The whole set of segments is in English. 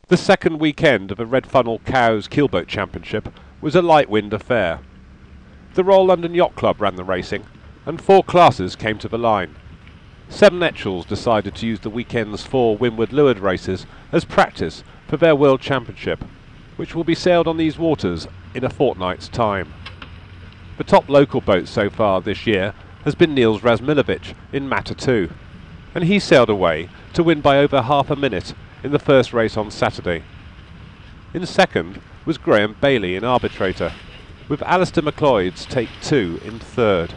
The second weekend of a Red Funnel Cows Keelboat Championship was a light wind affair. The Royal London Yacht Club ran the racing, and 4 classes came to the line. 7 Etchells decided to use the weekend's 4 windward leeward races as practice for their World Championship, which will be sailed on these waters in a fortnight's time. The top local boat so far this year has been Niels Razmilovic in Matter 2, and he sailed away to win by over half a minute in the first race on Saturday. In second was Graham Bailey in Arbitrator, with Alistair McLeod's Take 2 in third.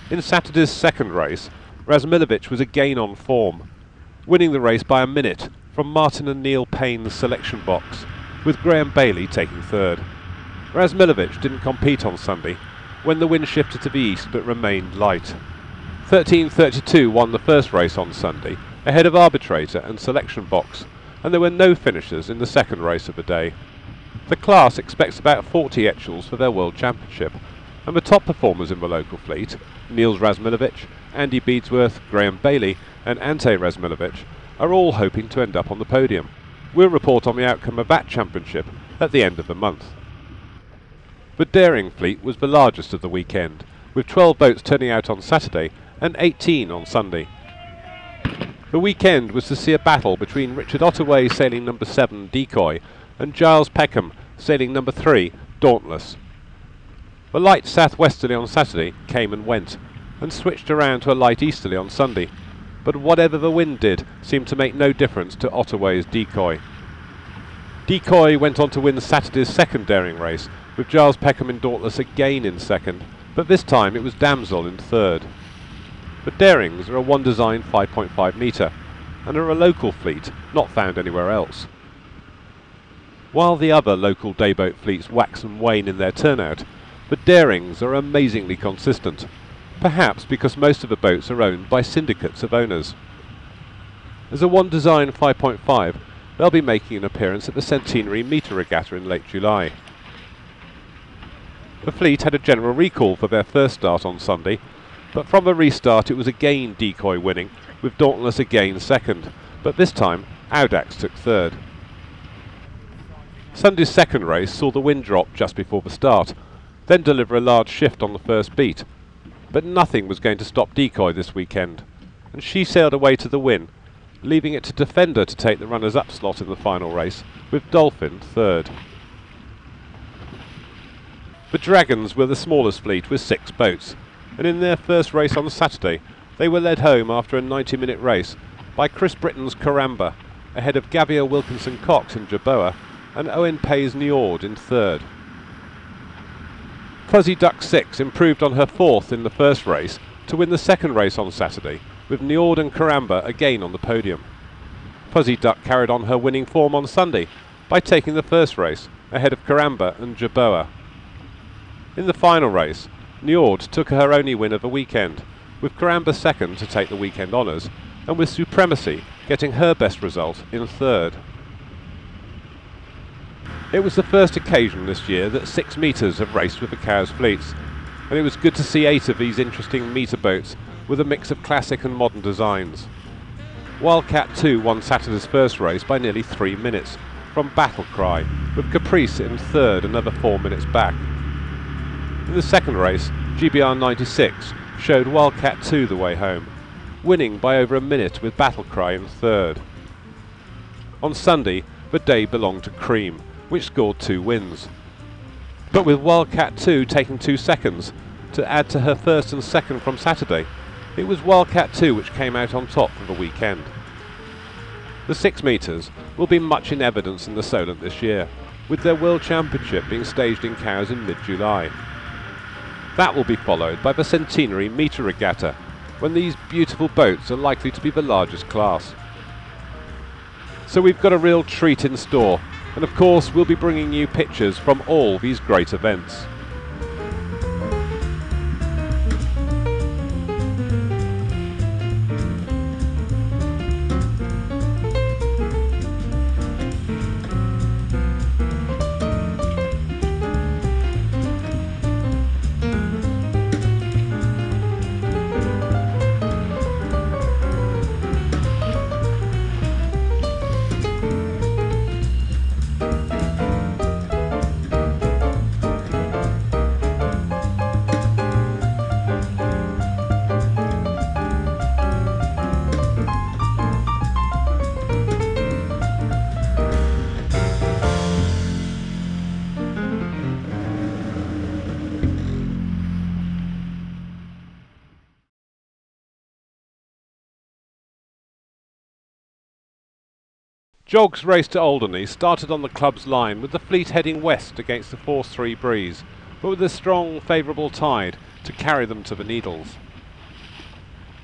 In Saturday's second race, Razmilovic was again on form, winning the race by a minute from Martin and Neil Payne's selection box, with Graham Bailey taking third. Razmilovic didn't compete on Sunday, when the wind shifted to the east but remained light. 13:32 won the first race on Sunday, ahead of Arbitrator and Selection Box, and there were no finishers in the second race of the day. The class expects about 40 Etchells for their World Championship, and the top performers in the local fleet, Niels Razmilovic, Andy Beadsworth, Graham Bailey and Ante Razmilovic, are all hoping to end up on the podium. We'll report on the outcome of that championship at the end of the month. The Daring fleet was the largest of the weekend, with 12 boats turning out on Saturday and 18 on Sunday. The weekend was to see a battle between Richard Ottaway sailing number 7 Decoy and Giles Peckham sailing number 3 Dauntless. The light southwesterly on Saturday came and went, and switched around to a light easterly on Sunday, but whatever the wind did seemed to make no difference to Ottaway's Decoy. Decoy went on to win Saturday's second Daring race, with Giles Peckham in Dauntless again in second, but this time it was Damsel in third. The Darings are a one design 5.5 metre, and are a local fleet not found anywhere else. While the other local dayboat fleets wax and wane in their turnout, the Darings are amazingly consistent, perhaps because most of the boats are owned by syndicates of owners. As a one design 5.5, they'll be making an appearance at the Centenary Meter Regatta in late July. The fleet had a general recall for their first start on Sunday, but from the restart it was again Decoy winning, with Dauntless again second, but this time Audax took third. Sunday's second race saw the wind drop just before the start, then deliver a large shift on the first beat, but nothing was going to stop Decoy this weekend, and she sailed away to the win, leaving it to Defender to take the runners-up slot in the final race, with Dolphin third. The Dragons were the smallest fleet with 6 boats, and in their first race on Saturday they were led home after a 90-minute race by Chris Britton's Caramba, ahead of Gavia Wilkinson Cox in Jerboa and Owen Pay's Niord in third. Fuzzy Duck 6 improved on her 4th in the first race to win the second race on Saturday, with Niord and Caramba again on the podium. Fuzzy Duck carried on her winning form on Sunday by taking the first race ahead of Caramba and Jerboa. In the final race, Niord took her only win of the weekend, with Caramba second to take the weekend honours, and with Supremacy getting her best result in third. It was the first occasion this year that 6 metres have raced with the Cows fleets, and it was good to see 8 of these interesting metre boats with a mix of classic and modern designs. Wildcat 2 won Saturday's first race by nearly 3 minutes from Battle Cry, with Caprice in third another 4 minutes back. In the second race, GBR 96 showed Wildcat 2 the way home, winning by over a minute with Battle Cry in third. On Sunday, the day belonged to Cream, which scored 2 wins. But with Wildcat 2 taking 2 seconds to add to her first and second from Saturday, it was Wildcat 2 which came out on top for the weekend. The 6 metres will be much in evidence in the Solent this year, with their World Championship being staged in Cowes in mid-July. That will be followed by the Centenary Meter Regatta, when these beautiful boats are likely to be the largest class. So we've got a real treat in store, and of course we'll be bringing you pictures from all these great events. Jog's race to Alderney started on the club's line with the fleet heading west against a force 3 breeze, but with a strong favourable tide to carry them to the Needles.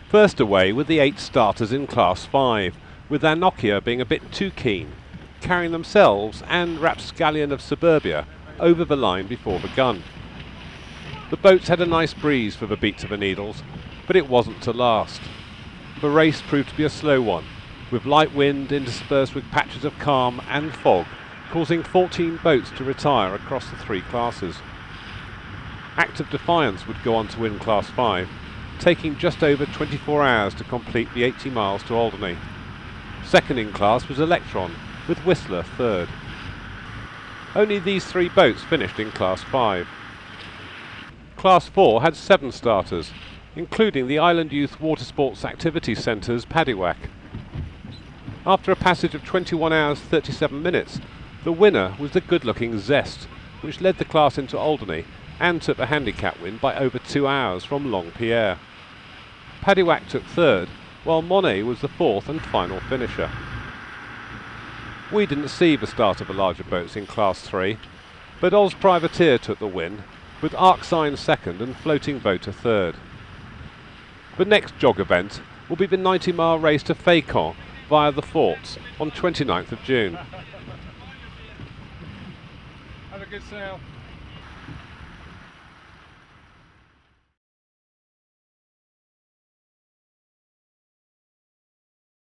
First away were the 8 starters in Class 5, with their Nokia being a bit too keen, carrying themselves and Rapscallion of Suburbia over the line before the gun. The boats had a nice breeze for the beat to the Needles, but it wasn't to last. The race proved to be a slow one, with light wind interspersed with patches of calm and fog, causing 14 boats to retire across the 3 classes. Act of Defiance would go on to win Class 5, taking just over 24 hours to complete the 80 miles to Alderney. Second in class was Electron, with Whistler third. Only these 3 boats finished in Class 5. Class 4 had 7 starters, including the Island Youth Water Sports Activity Centre's Paddywhack. After a passage of 21 hours 37 minutes, the winner was the good-looking Zest, which led the class into Alderney and took the handicap win by over 2 hours from Long Pierre. Paddywhack took third, while Monet was the 4th and final finisher. We didn't see the start of the larger boats in Class 3, but Oz Privateer took the win, with Arcsign second and Floating Voter third. The next jog event will be the 90-mile race to Fécamp via the forts on 29th of June. Have a good sail.